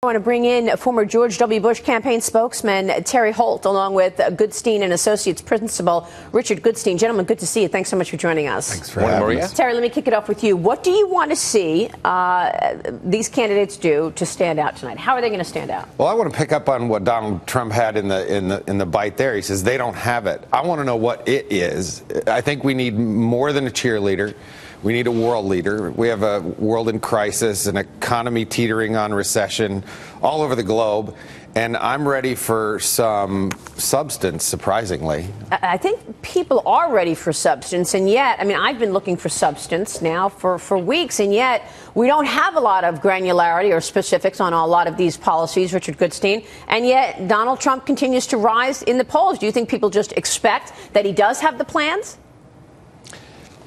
I want to bring in former George W. Bush campaign spokesman Terry Holt, along with Goodstein and Associates Principal Richard Goodstein. Gentlemen, good to see you. Thanks so much for joining us. Thanks for having us. Terry, let me kick it off with you. What do you want to see these candidates do to stand out tonight? How are they going to stand out? Well, I want to pick up on what Donald Trump had in the bite there. He says they don't have it. I want to know what it is. I think we need more than a cheerleader. We need a world leader. We have a world in crisis, an economy teetering on recession all over the globe. And I'm ready for some substance, surprisingly. I think people are ready for substance. And yet, I mean, I've been looking for substance now for weeks. And yet, we don't have a lot of granularity or specifics on a lot of these policies, Richard Goodstein. And yet, Donald Trump continues to rise in the polls. Do you think people just expect that he does have the plans?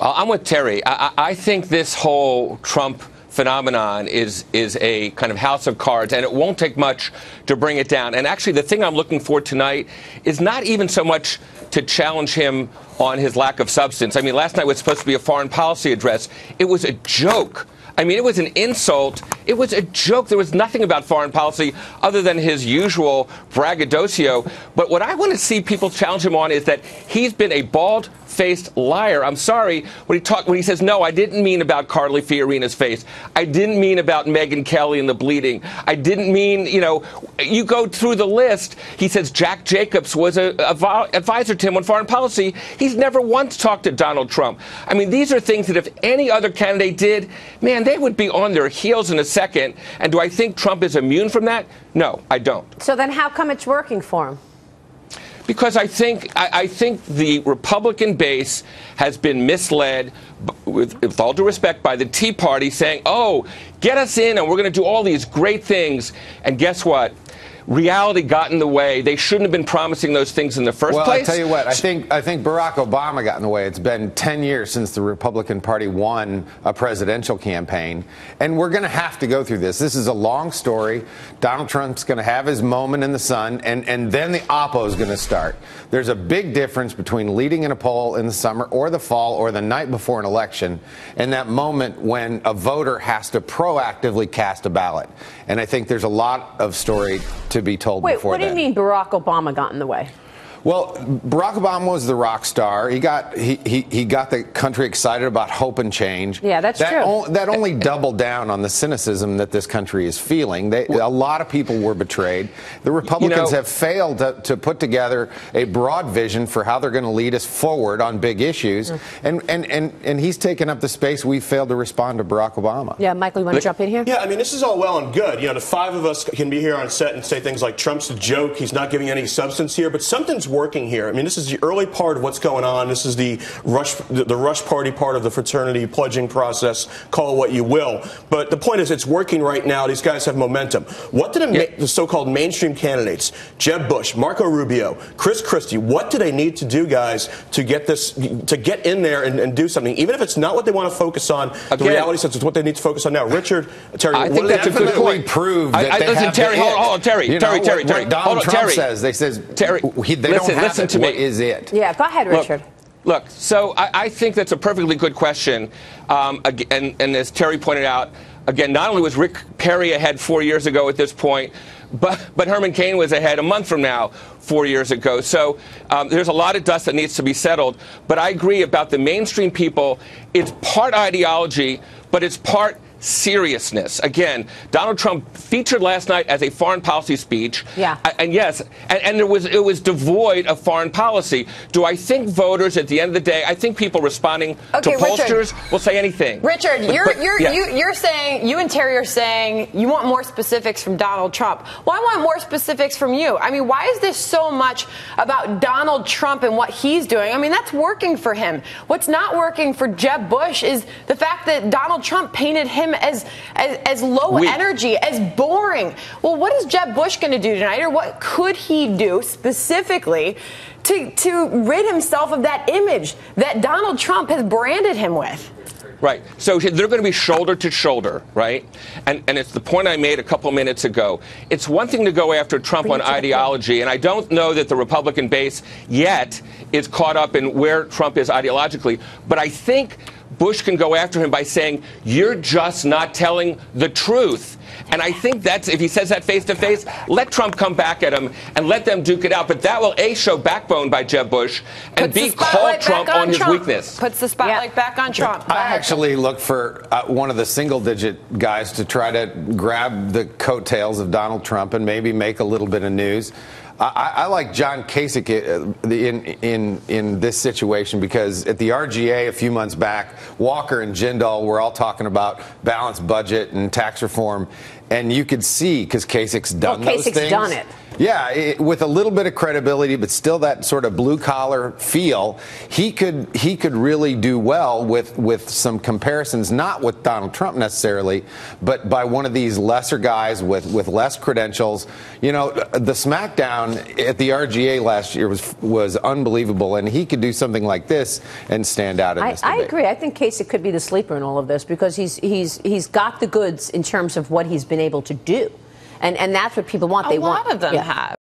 I'm with Terry. I think this whole Trump phenomenon is a kind of house of cards, and it won't take much to bring it down. And actually, the thing I'm looking for tonight is not even so much to challenge him on his lack of substance. I mean, last night was supposed to be a foreign policy address. It was a joke. I mean, it was an insult. It was a joke. There was nothing about foreign policy other than his usual braggadocio. But what I want to see people challenge him on is that he's been a bald-faced liar. I'm sorry, when he says, no, I didn't mean about Carly Fiorina's face. I didn't mean about Megyn Kelly and the bleeding. I didn't mean, you go through the list. He says Jack Jacobs was an advisor to him on foreign policy. He's never once talked to Donald Trump. I mean, these are things that if any other candidate did, man, they would be on their heels in a second. And do I think Trump is immune from that? No, I don't. So then how come it's working for him? Because I think the Republican base has been misled, with all due respect, by the Tea Party saying, oh, get us in and we're going to do all these great things. And guess what? Reality got in the way. They shouldn't have been promising those things in the first place. Well, I tell you what, I think Barack Obama got in the way. It's been 10 years since the Republican Party won a presidential campaign, and we're going to have to go through this. This is a long story. Donald Trump's going to have his moment in the sun, and then the oppo is going to start. There's a big difference between leading in a poll in the summer or the fall or the night before an election and that moment when a voter has to proactively cast a ballot. And I think there's a lot of story to be told before that. Wait, what do you mean Barack Obama got in the way? Well, Barack Obama was the rock star. He got the country excited about hope and change. Yeah, that's true. That only doubled down on the cynicism that this country is feeling. A lot of people were betrayed. The Republicans have failed to put together a broad vision for how they're going to lead us forward on big issues. And he's taken up the space we failed to respond to Barack Obama. Yeah, Michael, you want to jump in here? Yeah, I mean, this is all well and good. The five of us can be here on set and say things like Trump's a joke. He's not giving any substance here, but something's working here. I mean, this is the early part of what's going on. This is the rush party part of the fraternity pledging process. Call it what you will. But the point is, it's working right now. These guys have momentum. What did the so-called mainstream candidates, Jeb Bush, Marco Rubio, Chris Christie, what do they need to do, guys, to get in there and do something? Even if it's not what they want to focus on, the reality says it's what they need to focus on now. Richard, Terry, I think that's a good point. Prove that they listen, have Terry, hold on, Terry. What Donald Trump says, they Terry, they don't have it. What is it? Yeah, go ahead, Richard. Look, so I think that's a perfectly good question. And as Terry pointed out, again, not only was Rick Perry ahead 4 years ago at this point, but Herman Cain was ahead a month from now 4 years ago. So there's a lot of dust that needs to be settled. But I agree about the mainstream people. It's part ideology, but it's part seriousness. Again, Donald Trump featured last night as a foreign policy speech. Yeah. And yes, and it was devoid of foreign policy. Do I think voters at the end of the day, I think people responding to pollsters will say anything. Richard, you're saying, you and Terry are saying you want more specifics from Donald Trump. Well, I want more specifics from you. I mean, why is this so much about Donald Trump and what he's doing? I mean, that's working for him. What's not working for Jeb Bush is the fact that Donald Trump painted him as low energy, as boring. Well, what is Jeb Bush going to do tonight, or what could he do specifically to rid himself of that image that Donald Trump has branded him with? Right. So they're going to be shoulder to shoulder, right? And it's the point I made a couple minutes ago. It's one thing to go after Trump on ideology, and I don't know that the Republican base yet is caught up in where Trump is ideologically, but I think Bush can go after him by saying, you're just not telling the truth. And I think that's, if he says that face to face, let Trump come back at him and let them duke it out. But that will, A, show backbone by Jeb Bush, and B, call Trump on his weakness. Puts the spotlight back on Trump. I actually look for one of the single-digit guys to try to grab the coattails of Donald Trump and maybe make a little bit of news. I like John Kasich in this situation because at the RGA a few months back, Walker and Jindal were all talking about balanced budget and tax reform, and you could see, because Kasich's done those things. Kasich's done it. Yeah, with a little bit of credibility, but still that sort of blue collar feel, he could really do well with some comparisons, not with Donald Trump necessarily, but by one of these lesser guys with less credentials. You know, the smackdown at the RGA last year was unbelievable, and he could do something like this and stand out in this debate. I agree. I think Kasich could be the sleeper in all of this because he's got the goods in terms of what he's been able to do. And that's what people want. A lot of them have.